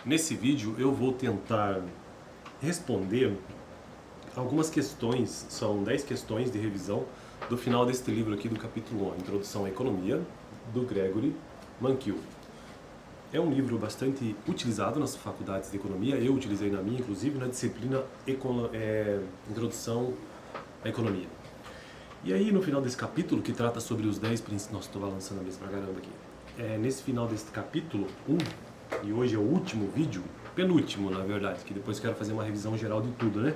Nesse vídeo eu vou tentar responder algumas questões, são 10 questões de revisão do final deste livro aqui do capítulo 1, Introdução à Economia, do Gregory Mankiw. É um livro bastante utilizado nas faculdades de economia, eu utilizei na minha, inclusive na disciplina Introdução à Economia. E aí no final desse capítulo, que trata sobre os 10 princípios... Nossa, estou balançando a mesa pra caramba aqui. Nesse final desse capítulo 1, e hoje é o último vídeo, penúltimo na verdade, que depois quero fazer uma revisão geral de tudo, né?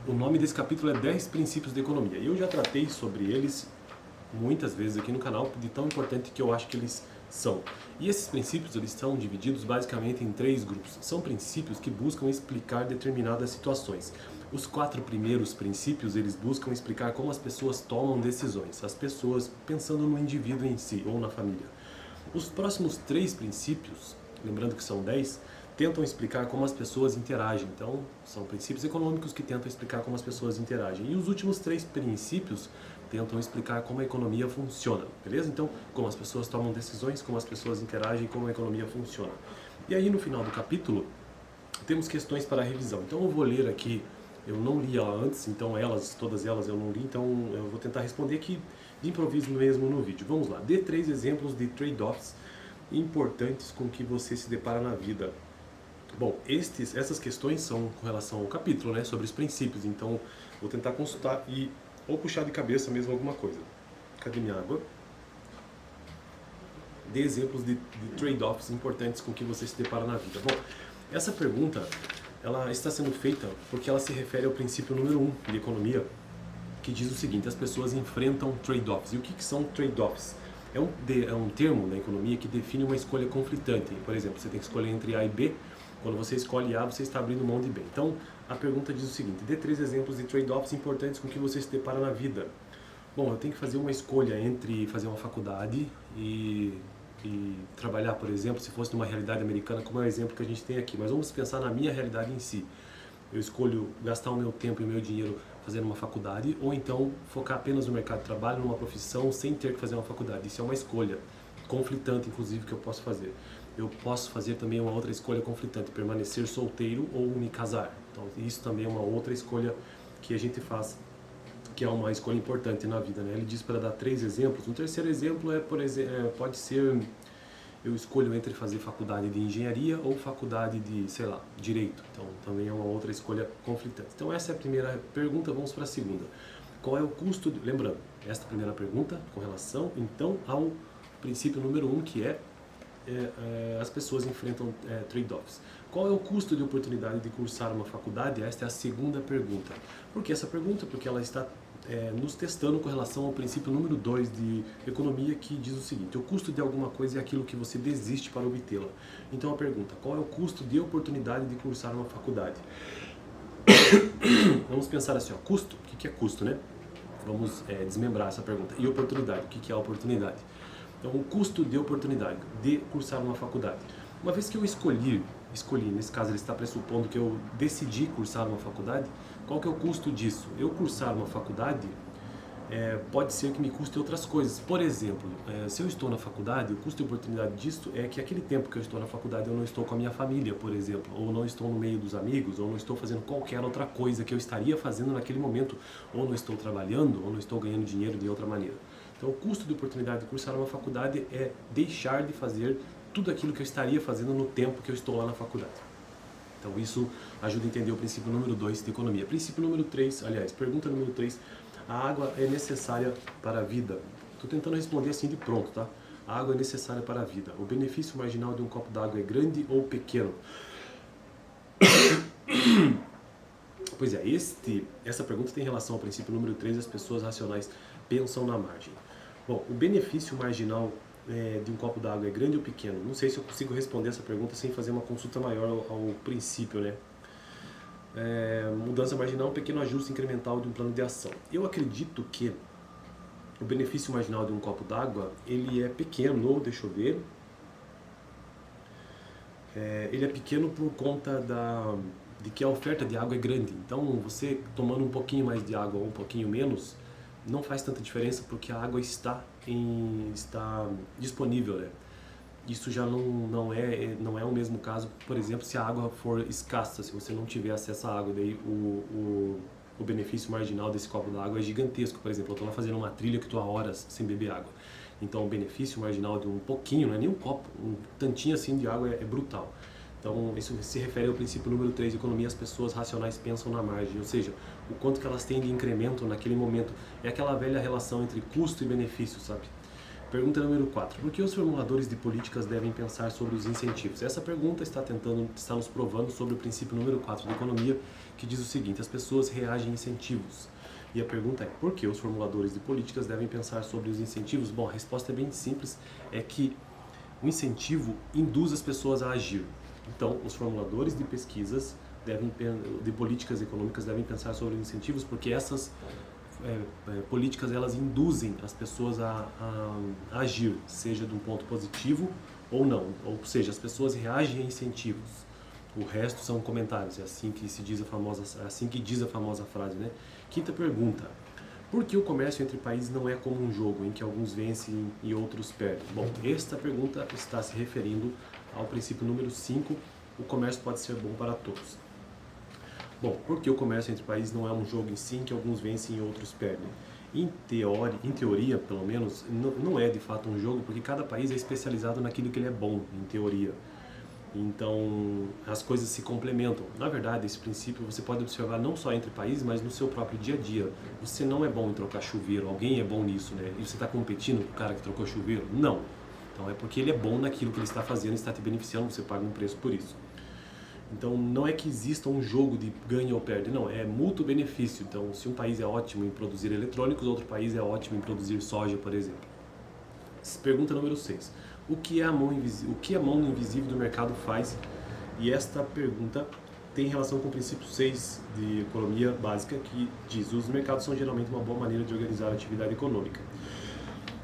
O nome desse capítulo é 10 princípios de economia. E eu já tratei sobre eles muitas vezes aqui no canal, de tão importante que eu acho que eles são. E esses princípios, eles são divididos basicamente em 3 grupos. São princípios que buscam explicar determinadas situações. Os 4 primeiros princípios, eles buscam explicar como as pessoas tomam decisões, as pessoas pensando no indivíduo em si ou na família. Os próximos 3 princípios, lembrando que são 10, tentam explicar como as pessoas interagem. Então, são princípios econômicos que tentam explicar como as pessoas interagem. E os últimos 3 princípios tentam explicar como a economia funciona, beleza? Então, como as pessoas tomam decisões, como as pessoas interagem, como a economia funciona. E aí, no final do capítulo, temos questões para revisão. Então, eu vou ler aqui, eu não li ela antes, então todas elas eu não li, então eu vou tentar responder aqui de improviso mesmo no vídeo. Vamos lá, dê 3 exemplos de trade-offs importantes com que você se depara na vida. Bom, essas questões são com relação ao capítulo, né, sobre os princípios, então vou tentar consultar ou puxar de cabeça mesmo alguma coisa. Cadê minha água? Dê exemplos de trade-offs importantes com que você se depara na vida. Bom, essa pergunta, ela está sendo feita porque ela se refere ao princípio número 1 de economia, que diz o seguinte: as pessoas enfrentam trade-offs. E o que são trade-offs? É um termo na economia que define uma escolha conflitante. Por exemplo, você tem que escolher entre A e B. Quando você escolhe A, você está abrindo mão de B. Então, a pergunta diz o seguinte: dê 3 exemplos de trade-offs importantes com que você se depara na vida. Bom, eu tenho que fazer uma escolha entre fazer uma faculdade e trabalhar, por exemplo, se fosse numa realidade americana, como é o exemplo que a gente tem aqui. Mas vamos pensar na minha realidade em si. Eu escolho gastar o meu tempo e o meu dinheiro fazendo uma faculdade, ou então focar apenas no mercado de trabalho, numa profissão, sem ter que fazer uma faculdade. Isso é uma escolha conflitante, inclusive, que eu posso fazer. Eu posso fazer também uma outra escolha conflitante, permanecer solteiro ou me casar. Então, isso também é uma outra escolha que a gente faz, que é uma escolha importante na vida, né? Ele diz para dar 3 exemplos. Um terceiro exemplo pode ser: eu escolho entre fazer faculdade de engenharia ou faculdade de, sei lá, direito. Então, também é uma outra escolha conflitante. Então, essa é a primeira pergunta. Vamos para a segunda. Qual é o custo... Lembrando, esta primeira pergunta com relação, então, ao princípio número 1, que as pessoas enfrentam trade-offs. Qual é o custo de oportunidade de cursar uma faculdade? Esta é a segunda pergunta. Por que essa pergunta? Porque ela está nos testando com relação ao princípio número 2 de economia, que diz o seguinte: o custo de alguma coisa é aquilo que você desiste para obtê-la. Então a pergunta: qual é o custo de oportunidade de cursar uma faculdade? Vamos pensar assim, ó, custo, o que é custo, né? Vamos desmembrar essa pergunta. E oportunidade, o que é a oportunidade? Então, o custo de oportunidade de cursar uma faculdade. Uma vez que eu escolhi, nesse caso ele está pressupondo que eu decidi cursar uma faculdade, qual que é o custo disso? Eu cursar uma faculdade pode ser que me custe outras coisas. Por exemplo, se eu estou na faculdade, o custo de oportunidade disso é que aquele tempo que eu estou na faculdade eu não estou com a minha família, por exemplo, ou não estou no meio dos amigos, ou não estou fazendo qualquer outra coisa que eu estaria fazendo naquele momento, ou não estou trabalhando, ou não estou ganhando dinheiro de outra maneira. Então, o custo de oportunidade de cursar uma faculdade é deixar de fazer tudo aquilo que eu estaria fazendo no tempo que eu estou lá na faculdade. Então, isso ajuda a entender o princípio número 2 de economia. Princípio número 3, aliás, pergunta número 3, a água é necessária para a vida? Estou tentando responder assim de pronto, tá? A água é necessária para a vida. O benefício marginal de um copo d'água é grande ou pequeno? Pois é, essa pergunta tem relação ao princípio número 3, as pessoas racionais pensam na margem. Bom, o benefício marginal de um copo d'água é grande ou pequeno? Não sei se eu consigo responder essa pergunta sem fazer uma consulta maior ao princípio, né? Mudança marginal, um pequeno ajuste incremental de um plano de ação. Eu acredito que o benefício marginal de um copo d'água, ele é pequeno, deixa eu ver. Ele é pequeno por conta de que a oferta de água é grande. Então, você tomando um pouquinho mais de água ou um pouquinho menos, não faz tanta diferença porque a água está disponível, né? isso já não é o mesmo caso, por exemplo, se a água for escassa, se você não tiver acesso à água, daí o benefício marginal desse copo d'água é gigantesco. Por exemplo, eu estou lá fazendo uma trilha que estou há horas sem beber água. Então o benefício marginal de um pouquinho, não é nem um copo, um tantinho assim de água é brutal. Então isso se refere ao princípio número 3 de economia, as pessoas racionais pensam na margem, ou seja, o quanto que elas têm de incremento naquele momento. É aquela velha relação entre custo e benefício, sabe? Pergunta número 4. Por que os formuladores de políticas devem pensar sobre os incentivos? Essa pergunta está nos provando sobre o princípio número 4 da economia, que diz o seguinte: as pessoas reagem a incentivos. E a pergunta é: por que os formuladores de políticas devem pensar sobre os incentivos? Bom, a resposta é bem simples, é que o incentivo induz as pessoas a agir. Então, os formuladores de pesquisas de políticas econômicas devem pensar sobre os incentivos, porque essas políticas elas induzem as pessoas a agir, seja de um ponto positivo ou não, ou seja, as pessoas reagem a incentivos. O resto são comentários, é assim que diz a famosa frase, né? Quinta pergunta: por que o comércio entre países não é como um jogo em que alguns vencem e outros perdem? Bom, esta pergunta está se referindo ao princípio número 5, o comércio pode ser bom para todos. Bom, porque o comércio entre países não é um jogo em si, em que alguns vencem e outros perdem. Em teoria, pelo menos, não é de fato um jogo, porque cada país é especializado naquilo que ele é bom, em teoria. Então, as coisas se complementam. Na verdade, esse princípio você pode observar não só entre países, mas no seu próprio dia a dia. Você não é bom em trocar chuveiro, alguém é bom nisso, né? E você está competindo com o cara que trocou chuveiro? Não. Então, é porque ele é bom naquilo que ele está fazendo e está te beneficiando, você paga um preço por isso. Então, não é que exista um jogo de ganha ou perde, não, é mútuo benefício. Então, se um país é ótimo em produzir eletrônicos, outro país é ótimo em produzir soja, por exemplo. Pergunta número 6. O que a mão invisível do mercado faz? E esta pergunta tem relação com o princípio 6 de economia básica, que diz: os mercados são geralmente uma boa maneira de organizar a atividade econômica.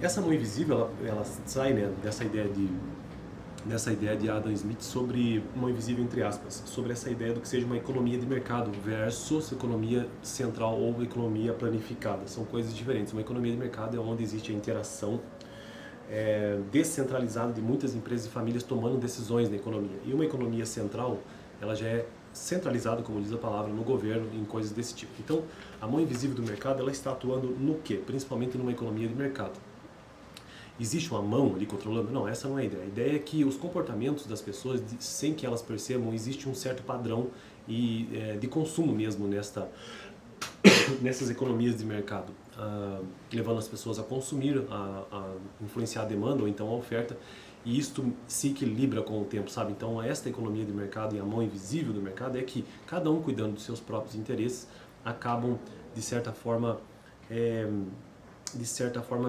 Essa mão invisível, ela sai, né, dessa ideia de Adam Smith sobre mão invisível, entre aspas, sobre essa ideia do que seja uma economia de mercado versus economia central ou economia planificada. São coisas diferentes. Uma economia de mercado é onde existe a interação descentralizada de muitas empresas e famílias tomando decisões na economia. E uma economia central, ela já é centralizada, como diz a palavra, no governo, em coisas desse tipo. Então, a mão invisível do mercado, ela está atuando no quê? Principalmente numa economia de mercado. Existe uma mão ali controlando? Não, essa não é a ideia. A ideia é que os comportamentos das pessoas, sem que elas percebam, existe um certo padrão de consumo mesmo nessas economias de mercado, levando as pessoas a consumir, a influenciar a demanda ou então a oferta, e isto se equilibra com o tempo, sabe? Então, esta economia de mercado e a mão invisível do mercado é que cada um cuidando dos seus próprios interesses acabam, de certa forma,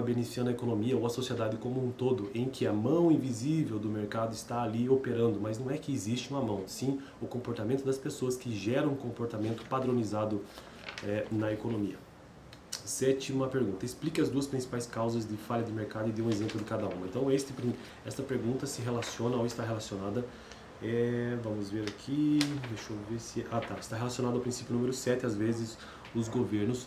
beneficiando a economia ou a sociedade como um todo, em que a mão invisível do mercado está ali operando, mas não é que existe uma mão, sim o comportamento das pessoas que geram um comportamento padronizado na economia. Sétima pergunta: explique as duas principais causas de falha de mercado e dê um exemplo de cada uma. Então, esta pergunta se relaciona ou está relacionada, vamos ver aqui, deixa eu ver se... está relacionada ao princípio número 7, às vezes os governos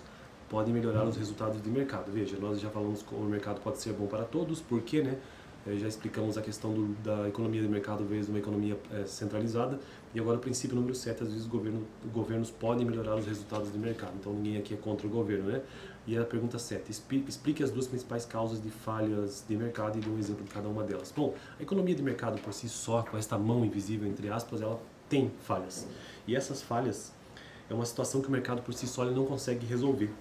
podem melhorar os resultados de mercado. Veja, nós já falamos que o mercado pode ser bom para todos, porque, né? Já explicamos a questão da economia de mercado vezes uma economia centralizada, e agora o princípio número 7, às vezes governos podem melhorar os resultados de mercado, então ninguém aqui é contra o governo, né? E a pergunta 7, explique as duas principais causas de falhas de mercado e dê um exemplo de cada uma delas. Bom, a economia de mercado por si só, com esta mão invisível, entre aspas, ela tem falhas, e essas falhas é uma situação que o mercado por si só ele não consegue resolver,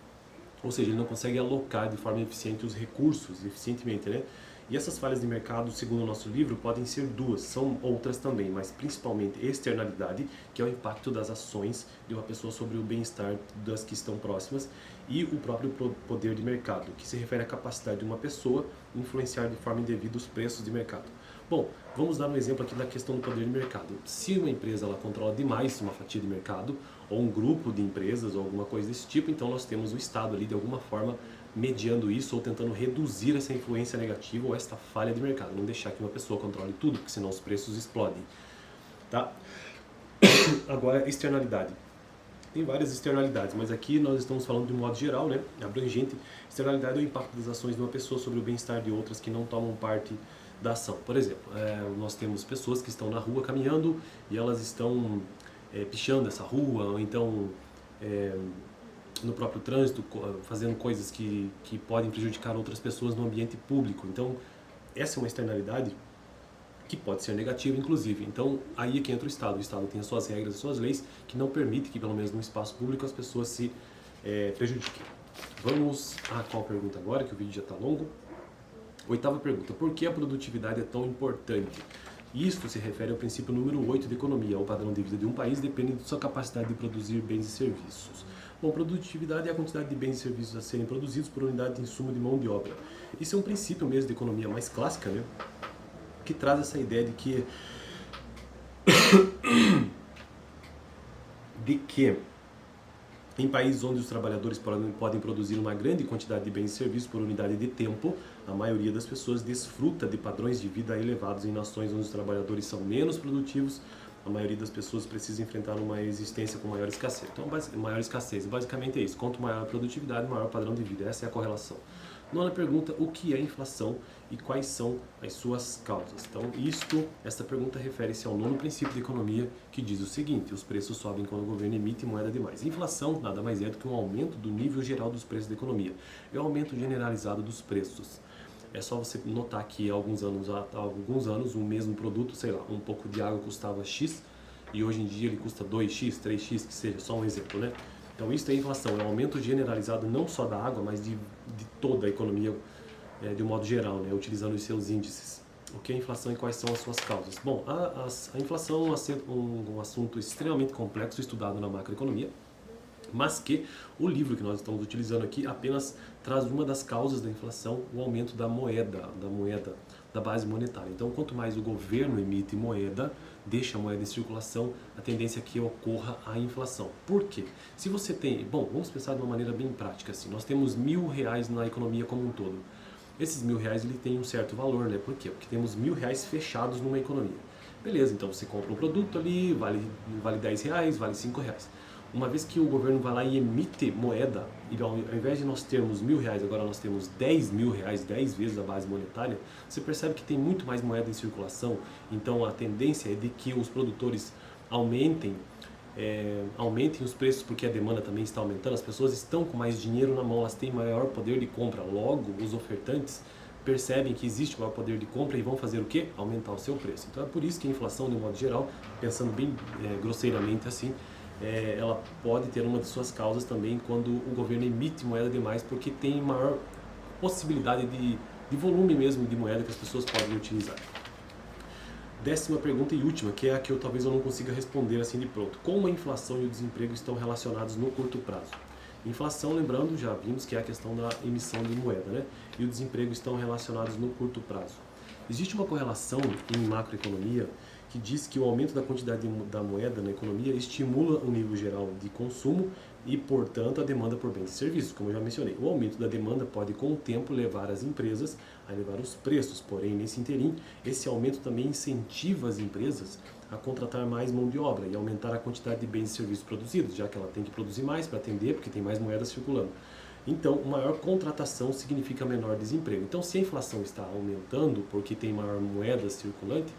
ou seja, ele não consegue alocar de forma eficiente os recursos, eficientemente, né? E essas falhas de mercado, segundo o nosso livro, podem ser duas, são outras também, mas principalmente externalidade, que é o impacto das ações de uma pessoa sobre o bem-estar das que estão próximas, e o próprio poder de mercado, que se refere à capacidade de uma pessoa influenciar de forma indevida os preços de mercado. Bom, vamos dar um exemplo aqui da questão do poder de mercado. Se uma empresa ela controla demais uma fatia de mercado, ou um grupo de empresas, ou alguma coisa desse tipo, então nós temos o Estado ali de alguma forma mediando isso ou tentando reduzir essa influência negativa ou esta falha de mercado. Não deixar que uma pessoa controle tudo, porque senão os preços explodem. Tá? Agora, externalidade. Tem várias externalidades, mas aqui nós estamos falando de um modo geral, né? Abrangente. Externalidade é o impacto das ações de uma pessoa sobre o bem-estar de outras que não tomam parte da ação. Por exemplo, nós temos pessoas que estão na rua caminhando e elas estão pichando essa rua, ou então no próprio trânsito, fazendo coisas que podem prejudicar outras pessoas no ambiente público. Então, essa é uma externalidade que pode ser negativa, inclusive. Então, aí é que entra o Estado. O Estado tem as suas regras, as suas leis, que não permitem que, pelo menos no espaço público, as pessoas se prejudiquem. Vamos à qual pergunta agora, que o vídeo já está longo. Oitava pergunta: por que a produtividade é tão importante? Isto se refere ao princípio número 8 da economia. O padrão de vida de um país depende de sua capacidade de produzir bens e serviços. Bom, produtividade é a quantidade de bens e serviços a serem produzidos por unidade de insumo de mão de obra. Isso é um princípio mesmo de economia mais clássica, né? Que traz essa ideia de que em países onde os trabalhadores podem produzir uma grande quantidade de bens e serviços por unidade de tempo, a maioria das pessoas desfruta de padrões de vida elevados. Em nações onde os trabalhadores são menos produtivos, a maioria das pessoas precisa enfrentar uma existência com maior escassez. Então, maior escassez, basicamente é isso. Quanto maior a produtividade, maior o padrão de vida. Essa é a correlação. Nona pergunta: o que é inflação e quais são as suas causas? Então, esta pergunta refere-se ao nono princípio de economia, que diz o seguinte: os preços sobem quando o governo emite moeda demais. Inflação nada mais é do que um aumento do nível geral dos preços da economia. É o aumento generalizado dos preços. É só você notar que há alguns anos um mesmo produto, sei lá, um pouco de água custava X e hoje em dia ele custa 2X, 3X, que seja, só um exemplo, né? Então isso é inflação, é um aumento generalizado não só da água, mas de toda a economia de um modo geral, né? Utilizando os seus índices. O que é inflação e quais são as suas causas? Bom, a inflação é um assunto extremamente complexo estudado na macroeconomia, mas que o livro que nós estamos utilizando aqui apenas traz uma das causas da inflação, o aumento da moeda, da base monetária. Então, quanto mais o governo emite moeda, deixa a moeda em circulação, a tendência é que ocorra a inflação. Por quê? Se você tem... Bom, vamos pensar de uma maneira bem prática assim. Nós temos R$1.000 na economia como um todo. Esses R$1.000, ele tem um certo valor, né? Por quê? Porque temos R$1.000 fechados numa economia. Beleza, então você compra um produto ali, vale R$10, vale R$5. Uma vez que o governo vai lá e emite moeda, e ao invés de nós termos R$1.000, agora nós temos R$10.000, 10 vezes a base monetária, você percebe que tem muito mais moeda em circulação. Então a tendência é de que os produtores aumentem os preços, porque a demanda também está aumentando, as pessoas estão com mais dinheiro na mão, elas têm maior poder de compra, logo os ofertantes percebem que existe maior poder de compra e vão fazer o quê? Aumentar o seu preço. Então é por isso que a inflação, de um modo geral, pensando bem grosseiramente assim, ela pode ter uma de suas causas também quando o governo emite moeda demais, porque tem maior possibilidade de volume mesmo de moeda que as pessoas podem utilizar. 10ª pergunta e última, que é a que talvez eu não consiga responder assim de pronto. Como a inflação e o desemprego estão relacionados no curto prazo? Inflação, lembrando, já vimos que é a questão da emissão de moeda, né? E o desemprego estão relacionados no curto prazo. Existe uma correlação em macroeconomia que diz que o aumento da quantidade da moeda na economia estimula o nível geral de consumo e, portanto, a demanda por bens e serviços, como eu já mencionei. O aumento da demanda pode, com o tempo, levar as empresas a elevar os preços, porém, nesse interim, esse aumento também incentiva as empresas a contratar mais mão de obra e aumentar a quantidade de bens e serviços produzidos, já que ela tem que produzir mais para atender, porque tem mais moeda circulando. Então, maior contratação significa menor desemprego. Então, se a inflação está aumentando porque tem maior moeda circulante,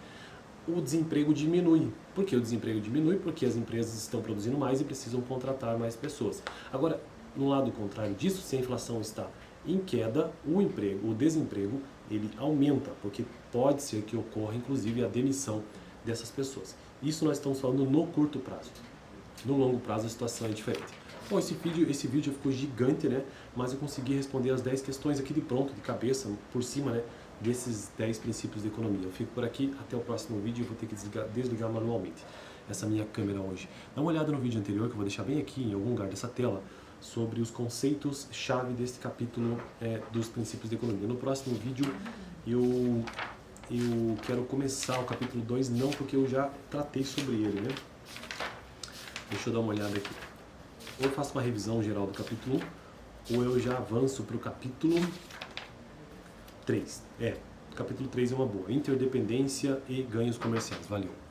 o desemprego diminui. Por que o desemprego diminui? Porque as empresas estão produzindo mais e precisam contratar mais pessoas. Agora, no lado contrário disso, se a inflação está em queda, o desemprego, ele aumenta, porque pode ser que ocorra, inclusive, a demissão dessas pessoas. Isso nós estamos falando no curto prazo. No longo prazo, a situação é diferente. Bom, esse vídeo já ficou gigante, né? Mas eu consegui responder as 10 questões aqui de pronto, de cabeça, por cima, né? Desses 10 princípios de economia. Eu fico por aqui, até o próximo vídeo. Eu vou ter que desligar manualmente essa minha câmera hoje. Dá uma olhada no vídeo anterior, que eu vou deixar bem aqui, em algum lugar dessa tela, sobre os conceitos-chave deste capítulo dos princípios de economia. No próximo vídeo, eu quero começar o capítulo 2, não porque eu já tratei sobre ele, né? Deixa eu dar uma olhada aqui. Ou eu faço uma revisão geral do capítulo 1, ou eu já avanço para o capítulo 3. O capítulo 3 é uma boa. Interdependência e ganhos comerciais. Valeu!